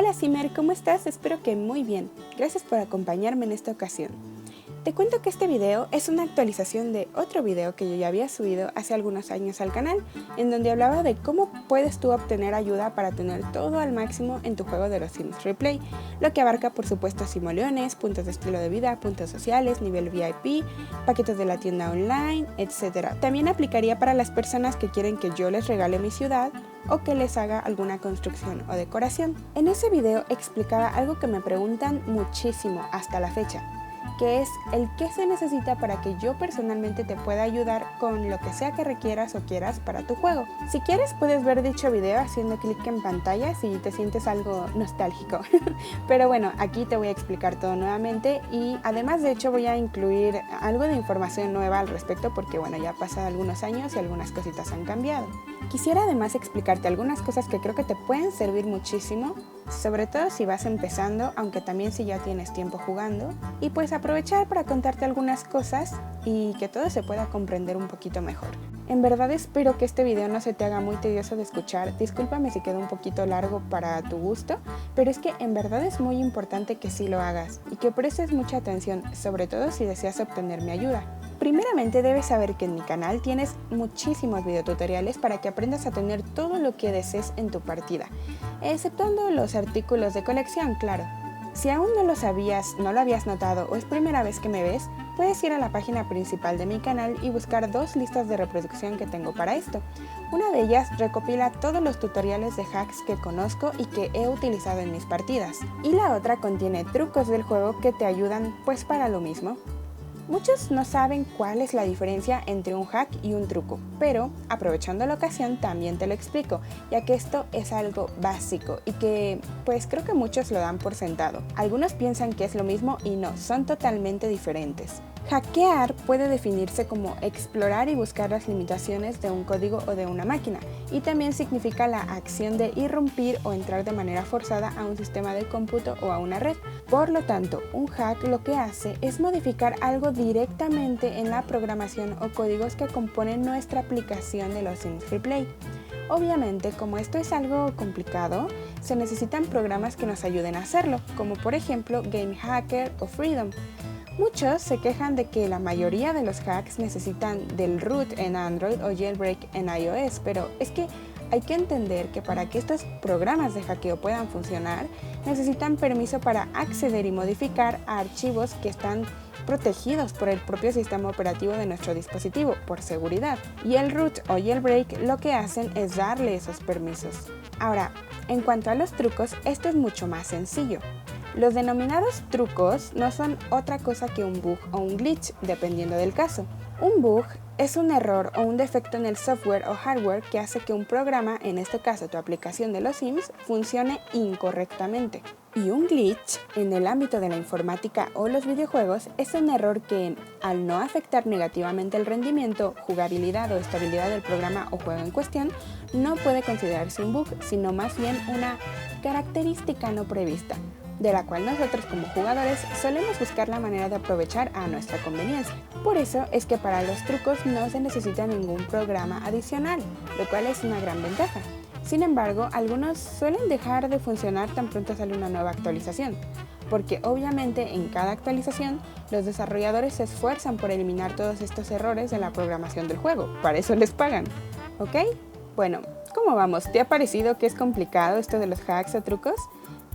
Hola Simer, ¿cómo estás? Espero que muy bien. Gracias por acompañarme en esta ocasión. Te cuento que este video es una actualización de otro video que yo ya había subido hace algunos años al canal, en donde hablaba de cómo puedes tú obtener ayuda para tener todo al máximo en tu juego de los Sims Replay, lo que abarca por supuesto simoleones, puntos de estilo de vida, puntos sociales, nivel VIP, paquetes de la tienda online, etc. También aplicaría para las personas que quieren que yo les regale mi ciudad o que les haga alguna construcción o decoración. En ese video explicaba algo que me preguntan muchísimo hasta la fecha, que es el qué se necesita para que yo personalmente te pueda ayudar con lo que sea que requieras o quieras para tu juego. Si quieres puedes ver dicho video haciendo clic en pantalla si te sientes algo nostálgico. Pero bueno, aquí te voy a explicar todo nuevamente y además de hecho voy a incluir algo de información nueva al respecto porque bueno, ya han pasado algunos años y algunas cositas han cambiado. Quisiera además explicarte algunas cosas que creo que te pueden servir muchísimo, sobre todo si vas empezando, aunque también si ya tienes tiempo jugando, y pues aprovechar para contarte algunas cosas y que todo se pueda comprender un poquito mejor. En verdad espero que este video no se te haga muy tedioso de escuchar, discúlpame si quedó un poquito largo para tu gusto, pero es que en verdad es muy importante que sí lo hagas y que prestes mucha atención, sobre todo si deseas obtener mi ayuda. Primeramente debes saber que en mi canal tienes muchísimos videotutoriales para que aprendas a tener todo lo que desees en tu partida, exceptuando los artículos de colección, claro. Si aún no lo sabías, no lo habías notado o es primera vez que me ves, puedes ir a la página principal de mi canal y buscar dos listas de reproducción que tengo para esto. Una de ellas recopila todos los tutoriales de hacks que conozco y que he utilizado en mis partidas, y la otra contiene trucos del juego que te ayudan pues para lo mismo. Muchos no saben cuál es la diferencia entre un hack y un truco, pero aprovechando la ocasión también te lo explico, ya que esto es algo básico y que pues creo que muchos lo dan por sentado. Algunos piensan que es lo mismo y no, son totalmente diferentes. Hackear puede definirse como explorar y buscar las limitaciones de un código o de una máquina, y también significa la acción de irrumpir o entrar de manera forzada a un sistema de cómputo o a una red. Por lo tanto, un hack lo que hace es modificar algo directamente en la programación o códigos que componen nuestra aplicación de los Sims Replay. Obviamente, como esto es algo complicado, se necesitan programas que nos ayuden a hacerlo, como por ejemplo GameHacker o Freedom. Muchos se quejan de que la mayoría de los hacks necesitan del root en Android o jailbreak en iOS, pero es que hay que entender que para que estos programas de hackeo puedan funcionar, necesitan permiso para acceder y modificar a archivos que están protegidos por el propio sistema operativo de nuestro dispositivo, por seguridad. Y el root o jailbreak lo que hacen es darle esos permisos. Ahora, en cuanto a los trucos, esto es mucho más sencillo. Los denominados trucos no son otra cosa que un bug o un glitch, dependiendo del caso. Un bug es un error o un defecto en el software o hardware que hace que un programa, en este caso tu aplicación de los Sims, funcione incorrectamente. Y un glitch, en el ámbito de la informática o los videojuegos, es un error que, al no afectar negativamente el rendimiento, jugabilidad o estabilidad del programa o juego en cuestión, no puede considerarse un bug, sino más bien una característica no prevista, de la cual nosotros como jugadores solemos buscar la manera de aprovechar a nuestra conveniencia. Por eso es que para los trucos no se necesita ningún programa adicional, lo cual es una gran ventaja. Sin embargo, algunos suelen dejar de funcionar tan pronto sale una nueva actualización, porque obviamente en cada actualización los desarrolladores se esfuerzan por eliminar todos estos errores de la programación del juego, para eso les pagan, ¿ok? Bueno, ¿cómo vamos? ¿Te ha parecido que es complicado esto de los hacks o trucos?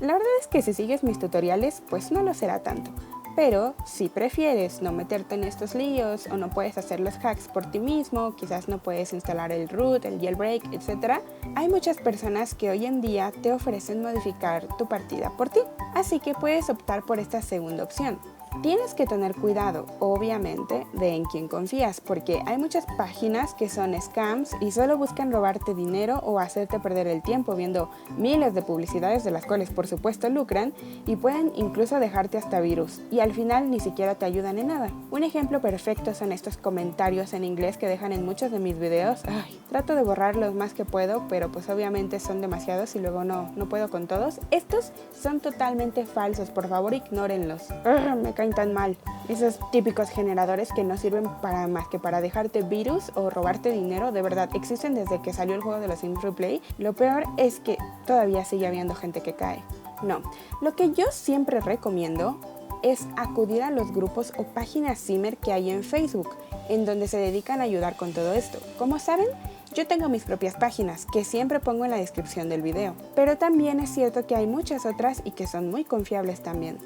La verdad es que si sigues mis tutoriales, pues no lo será tanto. Pero si prefieres no meterte en estos líos o no puedes hacer los hacks por ti mismo, quizás no puedes instalar el root, el jailbreak, etc., hay muchas personas que hoy en día te ofrecen modificar tu partida por ti. Así que puedes optar por esta segunda opción. Tienes que tener cuidado, obviamente, de en quién confías, porque hay muchas páginas que son scams y solo buscan robarte dinero o hacerte perder el tiempo viendo miles de publicidades de las cuales por supuesto lucran y pueden incluso dejarte hasta virus y al final ni siquiera te ayudan en nada. Un ejemplo perfecto son estos comentarios en inglés que dejan en muchos de mis videos. Trato de borrarlos más que puedo, pero pues obviamente son demasiados y luego no puedo con todos. Estos son totalmente falsos, por favor ignórenlos. Me caen tan mal. Esos típicos generadores que no sirven para más que para dejarte virus o robarte dinero, de verdad, existen desde que salió el juego de los Sims Replay. Lo peor es que todavía sigue habiendo gente que cae. No, lo que yo siempre recomiendo es acudir a los grupos o páginas Simmer que hay en Facebook, en donde se dedican a ayudar con todo esto. Como saben, yo tengo mis propias páginas, que siempre pongo en la descripción del video, pero también es cierto que hay muchas otras y que son muy confiables también.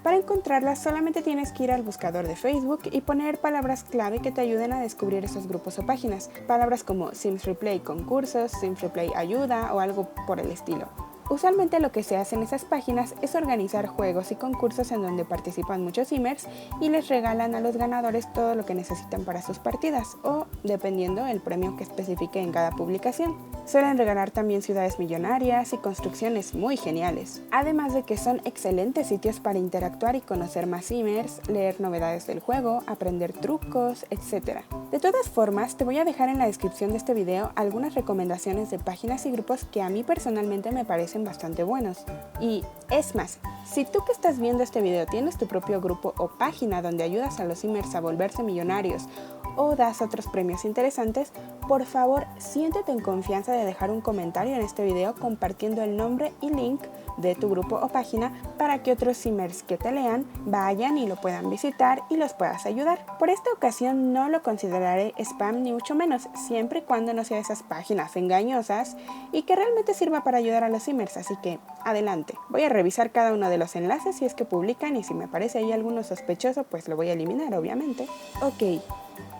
Para encontrarlas solamente tienes que ir al buscador de Facebook y poner palabras clave que te ayuden a descubrir esos grupos o páginas. Palabras como Sims Replay concursos, Sims Replay ayuda o algo por el estilo. Usualmente lo que se hace en esas páginas es organizar juegos y concursos en donde participan muchos Simmers y les regalan a los ganadores todo lo que necesitan para sus partidas o, dependiendo, el premio que especifique en cada publicación. Suelen regalar también ciudades millonarias y construcciones muy geniales, además de que son excelentes sitios para interactuar y conocer más Simmers, leer novedades del juego, aprender trucos, etc. De todas formas, te voy a dejar en la descripción de este video algunas recomendaciones de páginas y grupos que a mí personalmente me parecen bastante buenos. Y es más, si tú que estás viendo este video tienes tu propio grupo o página donde ayudas a los Simmers a volverse millonarios o das otros premios interesantes, por favor siéntete en confianza de dejar un comentario en este video compartiendo el nombre y link de tu grupo o página para que otros Simmers que te lean vayan y lo puedan visitar y los puedas ayudar. Por esta ocasión no lo consideraré spam ni mucho menos, siempre y cuando no sea esas páginas engañosas y que realmente sirva para ayudar a los Simmers, así que adelante. Voy a revisar cada uno de los enlaces si es que publican y si me parece ahí alguno sospechoso pues lo voy a eliminar obviamente. Ok.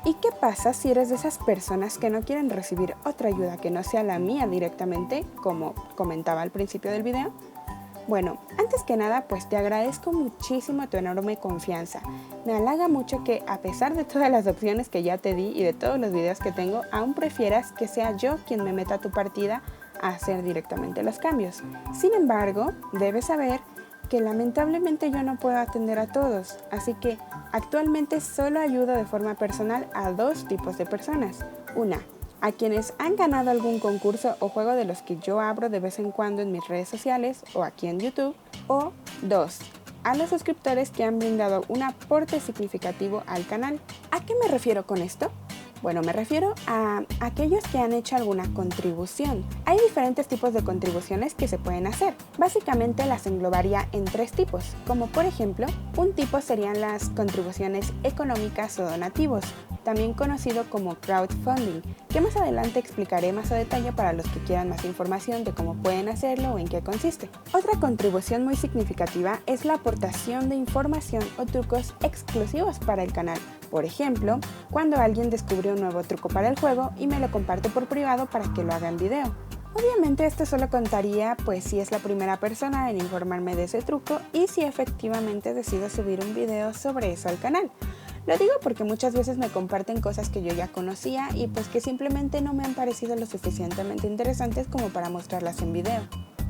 ¿Y qué pasa si eres de esas personas que no quieren recibir otra ayuda que no sea la mía directamente, como comentaba al principio del video? Bueno, antes que nada, pues te agradezco muchísimo tu enorme confianza. Me halaga mucho que, a pesar de todas las opciones que ya te di y de todos los videos que tengo, aún prefieras que sea yo quien me meta a tu partida a hacer directamente los cambios. Sin embargo, debes saber que lamentablemente yo no puedo atender a todos, así que actualmente solo ayudo de forma personal a dos tipos de personas. Una, a quienes han ganado algún concurso o juego de los que yo abro de vez en cuando en mis redes sociales o aquí en YouTube. O dos, a los suscriptores que han brindado un aporte significativo al canal. ¿A qué me refiero con esto? Bueno, me refiero a aquellos que han hecho alguna contribución. Hay diferentes tipos de contribuciones que se pueden hacer. Básicamente las englobaría en tres tipos, como por ejemplo, un tipo serían las contribuciones económicas o donativos, también conocido como crowdfunding, que más adelante explicaré más a detalle para los que quieran más información de cómo pueden hacerlo o en qué consiste. Otra contribución muy significativa es la aportación de información o trucos exclusivos para el canal. Por ejemplo, cuando alguien descubrió un nuevo truco para el juego y me lo comparte por privado para que lo haga en video. Obviamente esto solo contaría pues si es la primera persona en informarme de ese truco y si efectivamente decido subir un video sobre eso al canal. Lo digo porque muchas veces me comparten cosas que yo ya conocía y pues que simplemente no me han parecido lo suficientemente interesantes como para mostrarlas en video.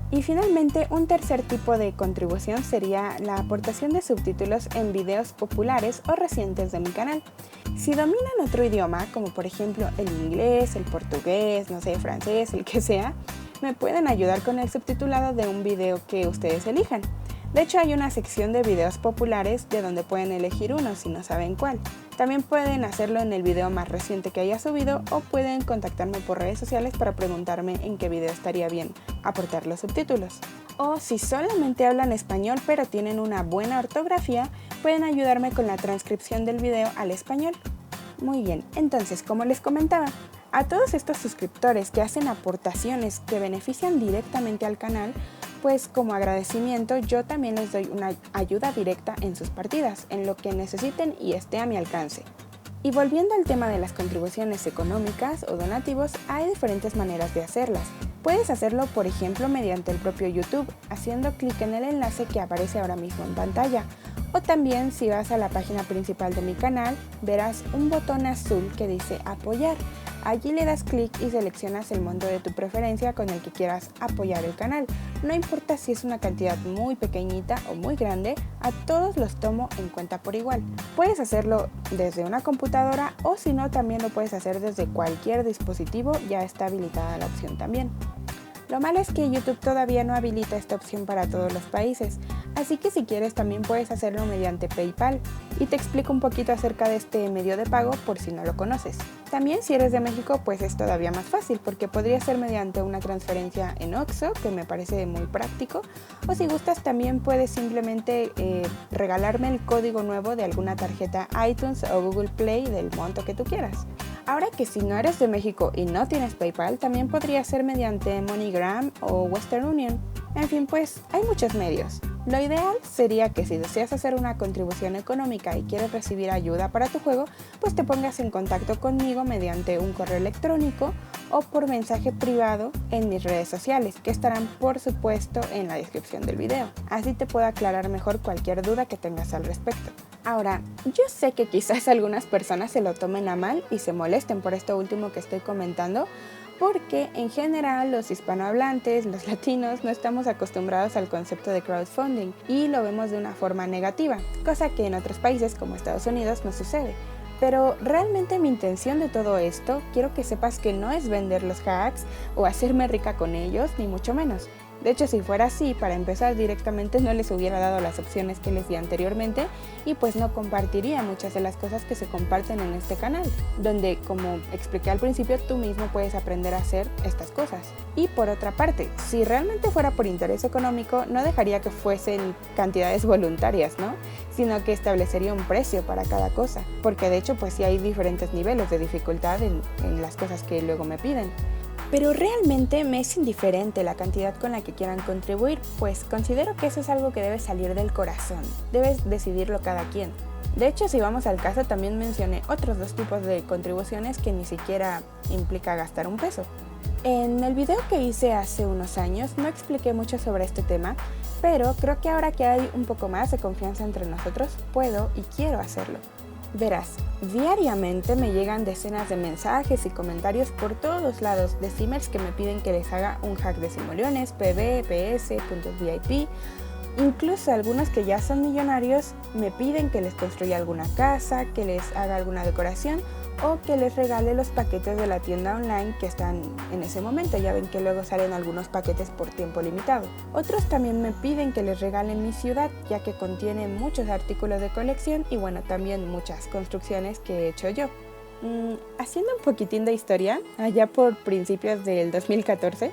Y finalmente, un tercer tipo de contribución sería la aportación de subtítulos en videos populares o recientes de mi canal. Si dominan otro idioma, como por ejemplo el inglés, el portugués, no sé, francés, el que sea, me pueden ayudar con el subtitulado de un video que ustedes elijan. De hecho, hay una sección de videos populares de donde pueden elegir uno si no saben cuál. También pueden hacerlo en el video más reciente que haya subido o pueden contactarme por redes sociales para preguntarme en qué video estaría bien aportar los subtítulos. O si solamente hablan español pero tienen una buena ortografía, pueden ayudarme con la transcripción del video al español. Muy bien, entonces como les comentaba, a todos estos suscriptores que hacen aportaciones que benefician directamente al canal, pues como agradecimiento yo también les doy una ayuda directa en sus partidas, en lo que necesiten y esté a mi alcance. Y volviendo al tema de las contribuciones económicas o donativos, hay diferentes maneras de hacerlas. Puedes hacerlo, por ejemplo, mediante el propio YouTube, haciendo clic en el enlace que aparece ahora mismo en pantalla. O también, si vas a la página principal de mi canal, verás un botón azul que dice apoyar. Allí le das clic y seleccionas el monto de tu preferencia con el que quieras apoyar el canal. No importa si es una cantidad muy pequeñita o muy grande, a todos los tomo en cuenta por igual. Puedes hacerlo desde una computadora o si no, también lo puedes hacer desde cualquier dispositivo, ya está habilitada la opción también. Lo malo es que YouTube todavía no habilita esta opción para todos los países, Así que si quieres también puedes hacerlo mediante PayPal y te explico un poquito acerca de este medio de pago por si no lo conoces. También si eres de México pues es todavía más fácil porque podría ser mediante una transferencia en Oxxo, que me parece muy práctico, o si gustas también puedes simplemente regalarme el código nuevo de alguna tarjeta iTunes o Google Play del monto que tú quieras. Ahora que si no eres de México y no tienes PayPal, también podría ser mediante MoneyGram o Western Union. En fin, pues hay muchos medios. Lo ideal sería que si deseas hacer una contribución económica y quieres recibir ayuda para tu juego, pues te pongas en contacto conmigo mediante un correo electrónico o por mensaje privado en mis redes sociales, que estarán por supuesto en la descripción del video. Así te puedo aclarar mejor cualquier duda que tengas al respecto. Ahora, yo sé que quizás algunas personas se lo tomen a mal y se molesten por esto último que estoy comentando, porque en general los hispanohablantes, los latinos, no estamos acostumbrados al concepto de crowdfunding y lo vemos de una forma negativa, cosa que en otros países como Estados Unidos no sucede. Pero realmente mi intención de todo esto, quiero que sepas que no es vender los hacks o hacerme rica con ellos, ni mucho menos. De hecho, si fuera así, para empezar directamente no les hubiera dado las opciones que les di anteriormente y pues no compartiría muchas de las cosas que se comparten en este canal, donde, como expliqué al principio, tú mismo puedes aprender a hacer estas cosas. Y por otra parte, si realmente fuera por interés económico, no dejaría que fuesen cantidades voluntarias, ¿no? Sino que establecería un precio para cada cosa, porque de hecho pues sí hay diferentes niveles de dificultad en las cosas que luego me piden. Pero realmente me es indiferente la cantidad con la que quieran contribuir, pues considero que eso es algo que debe salir del corazón, debes decidirlo cada quien. De hecho, si vamos al caso, también mencioné otros dos tipos de contribuciones que ni siquiera implica gastar un peso. En el video que hice hace unos años no expliqué mucho sobre este tema, pero creo que ahora que hay un poco más de confianza entre nosotros, puedo y quiero hacerlo. Verás, diariamente me llegan decenas de mensajes y comentarios por todos lados de streamers que me piden que les haga un hack de simoleones, PB, PS, puntos VIP. Incluso algunos que ya son millonarios me piden que les construya alguna casa, que les haga alguna decoración o que les regale los paquetes de la tienda online que están en ese momento. Ya ven que luego salen algunos paquetes por tiempo limitado. Otros también me piden que les regale mi ciudad, ya que contiene muchos artículos de colección y bueno, también muchas construcciones que he hecho yo. Haciendo un poquitín de historia, allá por principios del 2014,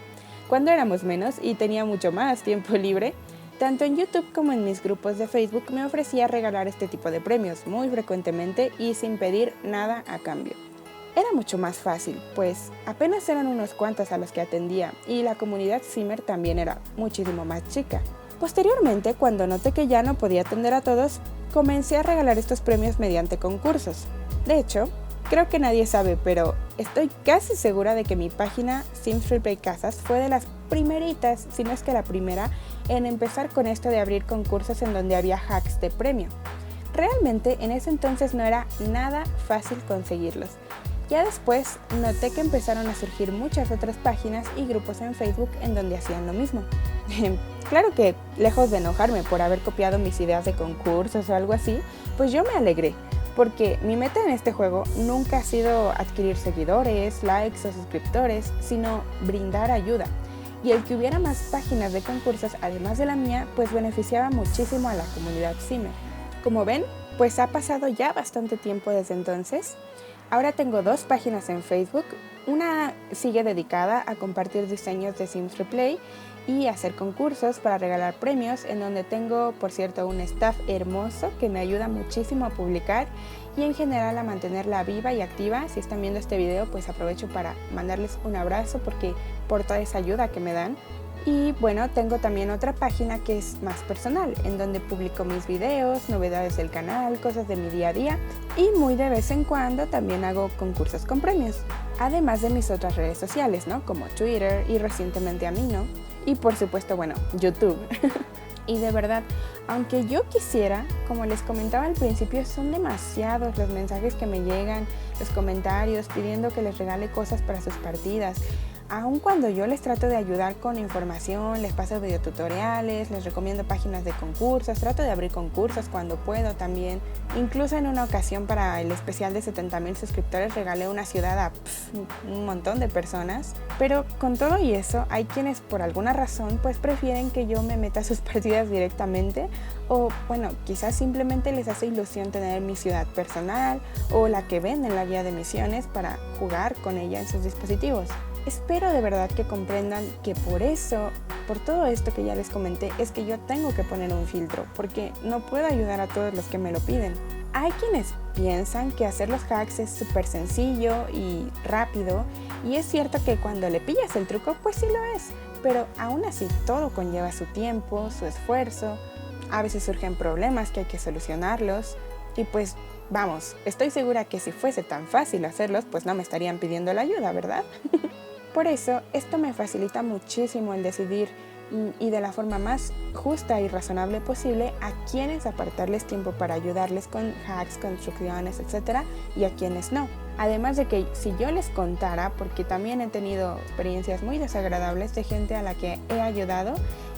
cuando éramos menos y tenía mucho más tiempo libre, tanto en YouTube como en mis grupos de Facebook me ofrecía regalar este tipo de premios muy frecuentemente y sin pedir nada a cambio. Era mucho más fácil, pues apenas eran unos cuantos a los que atendía y la comunidad Simmer también era muchísimo más chica. Posteriormente, cuando noté que ya no podía atender a todos, comencé a regalar estos premios mediante concursos. De hecho, creo que nadie sabe, pero estoy casi segura de que mi página Sims Replay Casas fue de las primeritas, si no es que la primera, en empezar con esto de abrir concursos en donde había hacks de premio. Realmente en ese entonces no era nada fácil conseguirlos. Ya después noté que empezaron a surgir muchas otras páginas y grupos en Facebook en donde hacían lo mismo. Claro que, lejos de enojarme por haber copiado mis ideas de concursos o algo así, pues yo me alegré, porque mi meta en este juego nunca ha sido adquirir seguidores, likes o suscriptores, sino brindar ayuda. Y el que hubiera más páginas de concursos además de la mía, pues beneficiaba muchísimo a la comunidad Simmer. Como ven, pues ha pasado ya bastante tiempo desde entonces. Ahora tengo dos páginas en Facebook, una sigue dedicada a compartir diseños de Sims Replay y hacer concursos para regalar premios, en donde tengo, por cierto, un staff hermoso que me ayuda muchísimo a publicar y en general a mantenerla viva y activa. Si están viendo este video, pues aprovecho para mandarles un abrazo por toda esa ayuda que me dan. Y bueno, tengo también otra página que es más personal, en donde publico mis videos, novedades del canal, cosas de mi día a día y muy de vez en cuando también hago concursos con premios, además de mis otras redes sociales, ¿no? Como Twitter y recientemente Amino y por supuesto, bueno, YouTube. Y de verdad, aunque yo quisiera, como les comentaba al principio, son demasiados los mensajes que me llegan, los comentarios pidiendo que les regale cosas para sus partidas. Aun cuando yo les trato de ayudar con información, les paso videotutoriales, les recomiendo páginas de concursos, trato de abrir concursos cuando puedo también. Incluso en una ocasión para el especial de 70,000 suscriptores regalé una ciudad a un montón de personas. Pero con todo y eso, hay quienes por alguna razón pues prefieren que yo me meta a sus partidas directamente o bueno, quizás simplemente les hace ilusión tener mi ciudad personal o la que ven en la guía de misiones para jugar con ella en sus dispositivos. Espero de verdad que comprendan que por todo esto que ya les comenté, es que yo tengo que poner un filtro, porque no puedo ayudar a todos los que me lo piden. Hay quienes piensan que hacer los hacks es súper sencillo y rápido, y es cierto que cuando le pillas el truco, pues sí lo es, pero aún así todo conlleva su tiempo, su esfuerzo, a veces surgen problemas que hay que solucionarlos, y pues vamos, estoy segura que si fuese tan fácil hacerlos, pues no me estarían pidiendo la ayuda, ¿verdad? Por eso, esto me facilita muchísimo el decidir y de la forma más justa y razonable posible a quienes apartarles tiempo para ayudarles con hacks, construcciones, etc. y a quienes no. Además de que si yo les contara, porque también he tenido experiencias muy desagradables de gente a la que he ayudado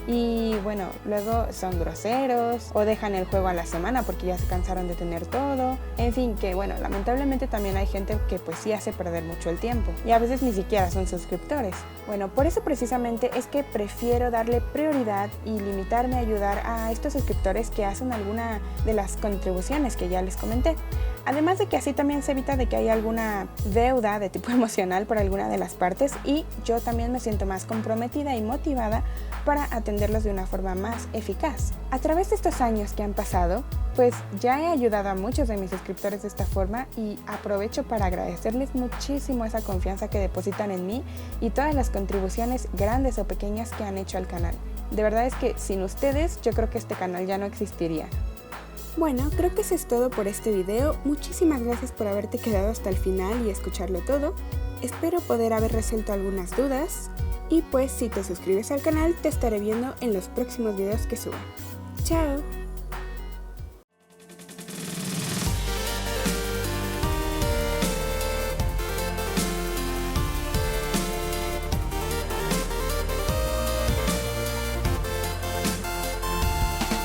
y bueno, luego son groseros o dejan el juego a la semana porque ya se cansaron de tener todo. En fin, que bueno, lamentablemente también hay gente que pues sí hace perder mucho el tiempo y a veces ni siquiera son suscriptores. Bueno, por eso precisamente es que prefiero darle prioridad y limitarme a ayudar a estos suscriptores que hacen alguna de las contribuciones que ya les comenté. Además de que así también se evita de que haya alguna deuda de tipo emocional por alguna de las partes y yo también me siento más comprometida y motivada para atenderlos de una forma más eficaz. A través de estos años que han pasado, pues ya he ayudado a muchos de mis suscriptores de esta forma y aprovecho para agradecerles muchísimo esa confianza que depositan en mí y todas las contribuciones grandes o pequeñas que han hecho al canal. De verdad es que sin ustedes yo creo que este canal ya no existiría. Bueno, creo que eso es todo por este video. Muchísimas gracias por haberte quedado hasta el final y escucharlo todo. Espero poder haber resuelto algunas dudas. Y pues si te suscribes al canal te estaré viendo en los próximos videos que suba. ¡Chao!